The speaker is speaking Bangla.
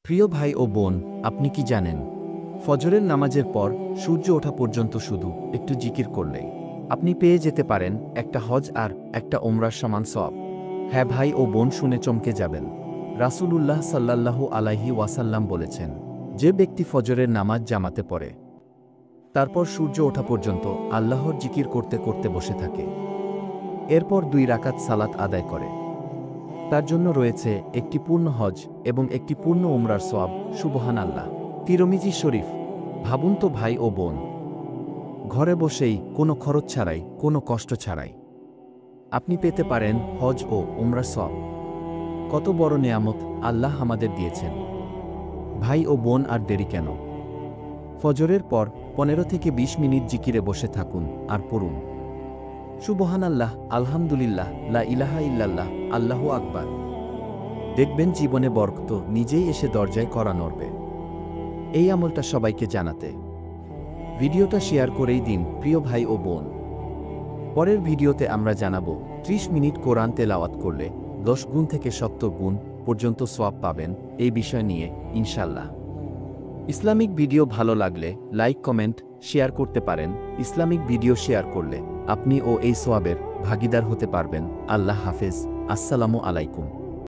প্রিয় ভাই ও বোন, আপনি কি জানেন ফজরের নামাজের পর সূর্য ওঠা পর্যন্ত শুধু একটু জিকির করলেই আপনি পেয়ে যেতে পারেন একটা হজ আর একটা ওমরার সমান সওয়াব। হ্যাঁ ভাই ও বোন, শুনে চমকে যাবেন। রাসূলুল্লাহ সাল্লাল্লাহু আলাইহি ওয়াসাল্লাম বলেছেন, যে ব্যক্তি ফজরের নামাজ জামাতে পড়ে তারপর সূর্য ওঠা পর্যন্ত আল্লাহর জিকির করতে করতে বসে থাকে, এরপর 2 রাকাত সালাত আদায় করে, তার জন্য রয়েছে একটি পূর্ণ হজ এবং একটি পূর্ণ ওমরার সওয়াব। সুবহানাল্লাহ। তিরমিজি শরীফ। ভাবুন তো ভাই ও বোন, ঘরে বসেই কোনো খরচ ছাড়াই, কোনো কষ্ট ছাড়াই আপনি পেতে পারেন হজ ও ওমরার সওয়াব। কত বড় নেয়ামত আল্লাহ আমাদের দিয়েছেন। ভাই ও বোন, আর দেরি কেন? ফজরের পর 15 থেকে 20 মিনিট জিকিরে বসে থাকুন আর পড়ুন সুবহানাল্লাহ, আলহামদুলিল্লাহ, লা ইলাহা ইল্লাল্লাহ, আল্লাহু আকবার। দেখবেন জীবনে বরকত নিজেই এসে দরজায় কড়া নড়বে। এই আমলটা সবাইকে জানাতে ভিডিওটা শেয়ার করেই দিন প্রিয় ভাই ও বোন। পরের ভিডিওতে আমরা জানাবো 30 মিনিট কোরআন তেলাওয়াত করলে 10 গুণ থেকে 70 গুণ পর্যন্ত সওয়াব পাবেন, এই বিষয় নিয়ে ইনশাল্লাহ। ইসলামিক ভিডিও ভালো লাগলে লাইক, কমেন্ট, শেয়ার করতে পারেন। ইসলামিক ভিডিও শেয়ার করলে আপনি ও এই সওয়াবের ভাগীদার হতে পারবেন। আল্লাহ হাফেজ। আসসালামু আলাইকুম।